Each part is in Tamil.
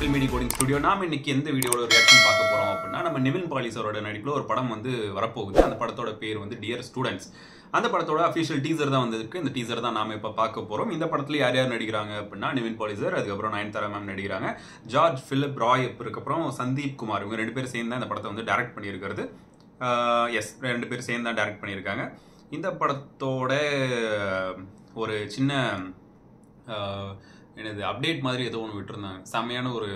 ஃபில்மேடி கோடிங் ஸ்டுடியோ. நாம இன்னைக்கு எந்த வீடியோட ரியாக்ஷன் பார்க்க போறோம் அப்படின்னா, நம்ம நிவின் பாலி சாரோட நடிப்புல ஒரு படம் வந்து வரப்போகுது. அந்த படத்தோட பேர் வந்து டியர் ஸ்டூடெண்ட்ஸ். அந்த படத்தோட அஃபிஷியல் டீசர் தான் வந்திருக்கு. இந்த டீசர் தான் நாம இப்ப பார்க்க போறோம். இந்த படத்துல யார் யார் நடிக்கிறாங்க அப்படின்னா, நிவின் பாலி சார், அதுக்கப்புறம் நயன்தாரா மேம் நடிக்கிறாங்க, ஜார்ஜ் பிலிப் ராய், அதுக்கப்புறம் சந்தீப் குமார். இவங்க ரெண்டு பேரும் சேர்ந்து தான் இந்த படத்தை வந்து டைரக்ட் பண்ணியிருக்கிறது. எஸ், ரெண்டு பேரும் சேர்ந்து தான் டைரக்ட் பண்ணியிருக்காங்க. இந்த படத்தோட ஒரு சின்ன என்னது அப்டேட் மாதிரி ஏதோ ஒன்று விட்டுருந்தாங்க. செம்மையான ஒரு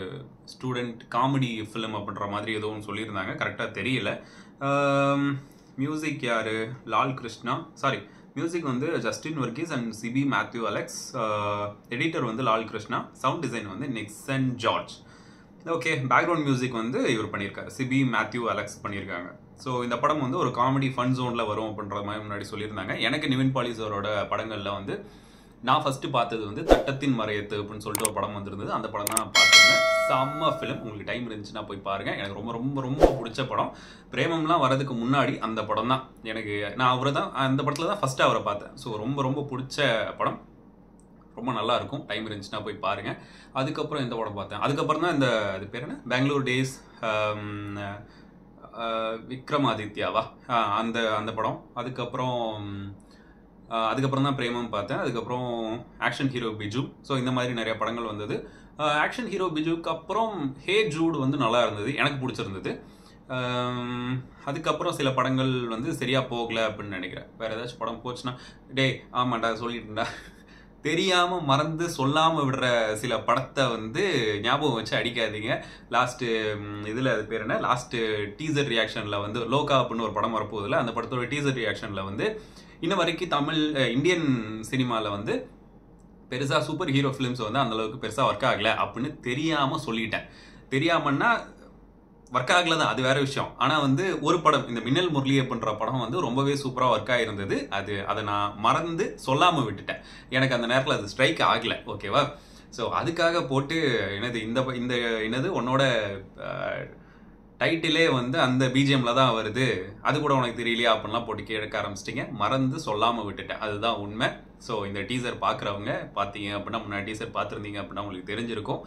ஸ்டூடெண்ட் காமெடி ஃபிலிம் அப்படின்ற மாதிரி ஏதோ ஒன்று சொல்லியிருந்தாங்க. கரெக்டாக தெரியல. மியூசிக் யார்? லால் கிருஷ்ணா, சாரி, மியூசிக் வந்து Justin Varghese and Sibi Mathew Alex. Editor வந்து லால் கிருஷ்ணா. சவுண்ட் டிசைன் வந்து Nixon George. Okay, background music வந்து இவர் பண்ணியிருக்காரு, சிபி மேத்யூ அலெக்ஸ் பண்ணியிருக்காங்க. ஸோ இந்த படம் வந்து ஒரு காமெடி ஃபன் ஜோனில் வரும் அப்படின்ற மாதிரி முன்னாடி சொல்லியிருந்தாங்க. எனக்கு நிவின் பாலி சாரோட படங்களில் வந்து நான் ஃபஸ்ட்டு பார்த்தது வந்து தட்டத்தின் மறையத்து அப்படின்னு சொல்லிட்டு ஒரு படம் வந்திருந்தது. அந்த படம் தான் பார்த்துருந்தேன். செம்ம ஃபிலிம். உங்களுக்கு டைம் இருந்துச்சுன்னா போய் பாருங்கள். எனக்கு ரொம்ப ரொம்ப ரொம்ப பிடிச்ச படம். பிரேமம்லாம் வரதுக்கு முன்னாடி அந்த படம் தான் எனக்கு, நான் அவரை தான் அந்த படத்தில் தான் ஃபஸ்ட்டு அவரை பார்த்தேன். ஸோ ரொம்ப ரொம்ப பிடிச்ச படம். ரொம்ப நல்லா இருக்கும். டைம் இருந்துச்சுன்னா போய் பாருங்கள். அதுக்கப்புறம் இந்த படம் பார்த்தேன். அதுக்கப்புறம் தான் இந்த இது பேர் என்ன, பெங்களூர் டேஸ், விக்ரமாதித்யாவா, அந்த படம். அதுக்கப்புறம் தான் பிரேமம் பார்த்தேன். அதுக்கப்புறம் ஆக்ஷன் ஹீரோ பிஜு. ஸோ இந்த மாதிரி நிறைய படங்கள் வந்தது. ஆக்ஷன் ஹீரோ பிஜுக்கு அப்புறம் ஹே ஜூட் வந்து நல்லா இருந்தது, எனக்கு பிடிச்சிருந்தது. அதுக்கப்புறம் சில படங்கள் வந்து சரியா போகல அப்படின்னு நினைக்கிறேன். வேற ஏதாச்சும் படம் போச்சுன்னா, டேய் ஆமாண்டா சொல்லிட்டுண்டா, தெரியாமல் மறந்து சொல்லாமல் விடுற சில படத்தை வந்து ஞாபகம் வச்சு அடிக்காதீங்க. லாஸ்ட்டு இதில் அது பேர் என்ன, லாஸ்ட்டு டீசர் ரியாக்ஷனில் வந்து லோகா அப்படின்னு ஒரு படம் வரப்போகுதில்ல, அந்த படத்தோட டீசர் ரியாக்ஷனில் வந்து இன்ன வரைக்கும் இந்தியன் சினிமாவில் வந்து பெருசாக சூப்பர் ஹீரோ ஃபிலிம்ஸ் வந்து அந்தளவுக்கு பெருசாக ஒர்க் ஆகலை அப்படின்னு தெரியாமல் சொல்லிட்டேன். தெரியாமன்னா ஒர்க் ஆகல தான், அது வேற விஷயம். ஆனால் வந்து ஒரு படம், இந்த மின்னல் முரளி அப்படின்ற படம் வந்து ரொம்பவே சூப்பராக ஒர்க் ஆகிருந்தது. அதை நான் மறந்து சொல்லாமல் விட்டுட்டேன். எனக்கு அந்த நேரத்தில் அது ஸ்ட்ரைக் ஆகலை. ஓகேவா? ஸோ அதுக்காக போட்டு இந்த என்னது உன்னோட டைட்டிலே வந்து அந்த பிஜிஎம்ல தான் வருது, அது கூட உனக்கு தெரியலையா அப்படின்லாம் போட்டு கேட்க ஆரம்பிச்சிட்டிங்க. மறந்து சொல்லாமல் விட்டுட்டேன், அதுதான் உண்மை. ஸோ இந்த டீசர் பார்க்குறவங்க பார்த்தீங்க அப்படின்னா, முன்னாடி டீசர் பார்த்துருந்தீங்க அப்படின்னா உங்களுக்கு தெரிஞ்சிருக்கும்.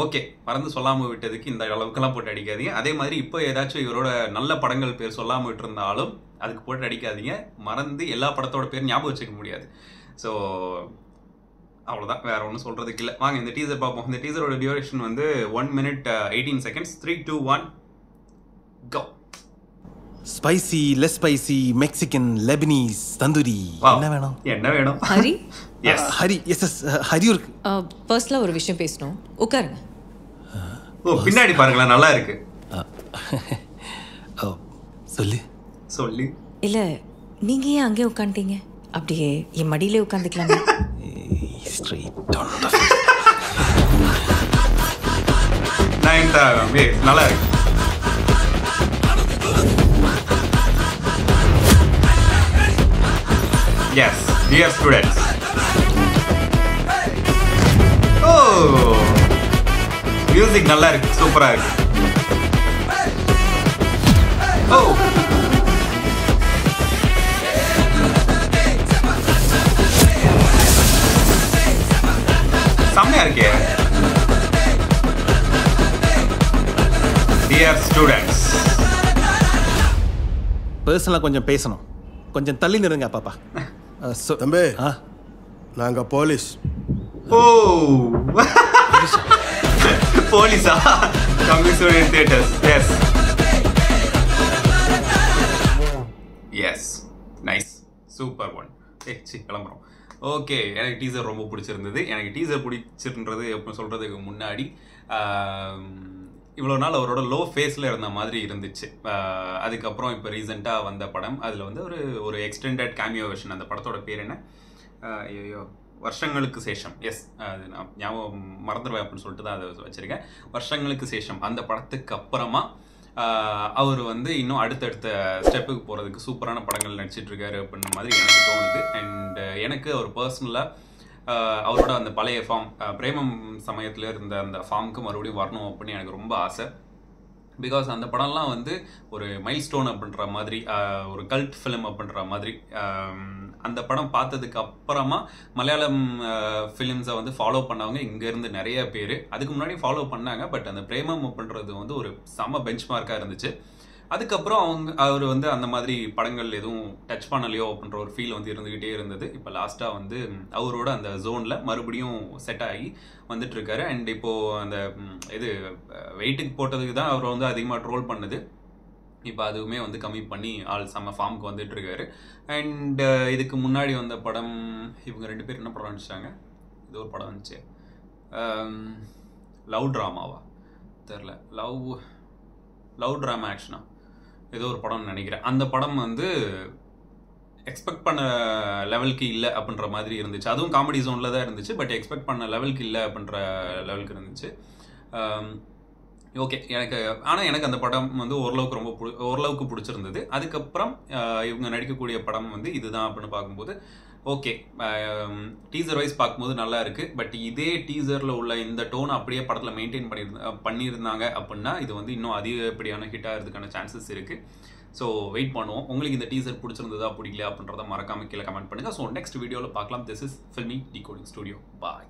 ஓகே, மறந்து சொல்லாமல் விட்டதுக்கு இந்த அளவுக்குலாம் போட்டு அடிக்காதீங்க. அதே மாதிரி இப்போ ஏதாச்சும் இவரோட நல்ல படங்கள் பேர் சொல்லாமல் விட்டுருந்தாலும் அதுக்கு போட்டு அடிக்காதீங்க. மறந்து எல்லா படத்தோட பேர் ஞாபகம் வச்சுக்க முடியாது. ஸோ அவ்வளோதான், வேற ஒன்றும் சொல்றதுக்கு இல்லை. வாங்க இந்த டீசர் பார்ப்போம். இந்த டீசரோட டியூரேஷன் வந்து 1 minute 18 seconds. 3, 2, 1 go. Spicy, less spicy, Mexican, Lebanese, tandoori, என்ன வேணும்? என்ன வேணும்? Hari. Yes Hari. Yes yes Hari இருக்கு. பர்சனலா ஒரு விஷயம் பேசணும், உட்காருங்க. ஓ, பின்னாடி பாருங்களேன், நல்லா இருக்கு. சொல்லு. இல்ல, நீங்க ஏன் அங்கே உட்காந்துட்டீங்க? அப்படியே என் மடியிலே உட்காந்துக்கலாமே. நல்லா இருக்கு. Yes, dear students. Oh, music நல்லா இருக்கு, சூப்பரா இருக்கு. Oh, செம்மையா இருக்கே. Dear students, பர்சனலா கொஞ்சம் பேசணும். கொஞ்சம் தள்ளி நிறுங்க பாப்பா. தம்பி, நாங்க போலீஸ். ஓ, போலீஸா? Communist theatres. Yes yes, nice, super one. கிளம்புறோம். ஓகே, எனக்கு டீசர் ரொம்ப பிடிச்சிருந்தது. எனக்கு டீசர் பிடிச்சிருந்தது எப்போ சொல்கிறதுக்கு முன்னாடி இவ்வளோ நாள் அவரோட லோ ஃபேஸில் இருந்த மாதிரி இருந்துச்சு. அதுக்கப்புறம் இப்போ ரீசெண்டாக வந்த படம், அதில் வந்து ஒரு எக்ஸ்டெண்டட் கேமியோ வெர்ஷன். அந்த படத்தோட பேர் என்ன, ஐயோ, வருஷங்களுக்கு சேஷம். எஸ், அது நான் ஞாபகம் மறந்துடுவேன் அப்படின்னு சொல்லிட்டு தான் அதை வச்சுருக்கேன். வருஷங்களுக்கு சேஷம் அந்த படத்துக்கு அப்புறமா அவர் வந்து இன்னும் அடுத்தடுத்த ஸ்டெப்புக்கு போகிறதுக்கு சூப்பரான படங்கள் நடிச்சிட்ருக்காரு அப்படின்ற மாதிரி எனக்கு தோணுது. அண்ட் எனக்கு அவர் பர்சனலாக அவரோட அந்த பழைய ஃபார்ம், பிரேமம் சமயத்தில் இருந்த அந்த ஃபார்முக்கு மறுபடியும் வரணும் அப்படின்னு எனக்கு ரொம்ப ஆசை. பிகாஸ் அந்த படம்லாம் வந்து ஒரு மைல்ஸ்டோன் அப்படின்ற மாதிரி, ஒரு கல்ட் ஃபிலிம் அப்படின்ற மாதிரி. அந்த படம் பார்த்ததுக்கு அப்புறமா மலையாளம் ஃபிலிம்ஸை வந்து ஃபாலோ பண்ணவங்க இங்கேருந்து நிறைய பேர். அதுக்கு முன்னாடி ஃபாலோ பண்ணாங்க, பட் அந்த பிரேமம் அப்படின்றது வந்து ஒரு செம பெஞ்ச் மார்க்காக இருந்துச்சு. அதுக்கப்புறம் அவர் வந்து அந்த மாதிரி படங்கள் எதுவும் டச் பண்ணலையோ அப்படின்ற ஒரு ஃபீல் வந்து இருந்துகிட்டே இருந்தது. இப்போ லாஸ்ட்டாக வந்து அவரோட அந்த ஜோனில் மறுபடியும் செட் ஆகி வந்துட்டு இருக்காரு. அண்ட் இப்போது அந்த இது வெயிட்டுக்கு போட்டதுக்கு தான் அவர் வந்து அதிகமாக ட்ரோல் பண்ணுது. இப்போ அதுவுமே வந்து கம்மி பண்ணி ஆள் செம்ம ஃபார்முக்கு வந்துட்டு இருக்காரு. அண்ட் இதுக்கு முன்னாடி வந்த படம், இவங்க 2 பேர் என்ன படம் நடிச்சாங்க, இது ஒரு படம் வந்துச்சு, லவ் ட்ராமாவா தெரில, லவ் ட்ராமா ஆக்ஷனா ஏதோ ஒரு படம்னு நினைக்கிறேன். அந்த படம் வந்து எக்ஸ்பெக்ட் பண்ண லெவலுக்கு இல்லை அப்படின்ற மாதிரி இருந்துச்சு. அதுவும் காமெடி ஜோனில் தான் இருந்துச்சு, பட் எக்ஸ்பெக்ட் பண்ண லெவலுக்கு இல்லை அப்படின்ற லெவலுக்கு இருந்துச்சு. ஓகே, எனக்கு அந்த படம் வந்து ஓரளவுக்கு பிடிச்சிருந்தது. அதுக்கப்புறம் இவங்க நடிக்கக்கூடிய படம் வந்து இதுதான் அப்படின்னு பார்க்கும்போது ஓகே, டீசர் வைஸ் பார்க்கும்போது நல்லா இருக்குது. பட் இதே டீசரில் உள்ள இந்த டோன் அப்படியே படத்தில் மெயின்டைன் பண்ணியிருந்தாங்க அப்படின்னா இது வந்து இன்னும் அதிகப்படியான ஹிட் ஆகிறதுக்கான சான்சஸ் இருக்குது. ஸோ வெயிட் பண்ணுவோம். உங்களுக்கு இந்த டீசர் பிடிச்சிருந்ததா பிடிக்கல அப்படின்றத மறக்காம கீழே கமெண்ட் பண்ணுங்கள். ஸோ நெக்ஸ்ட் வீடியோவில் பார்க்கலாம். This is filmi decoding studio. Bye.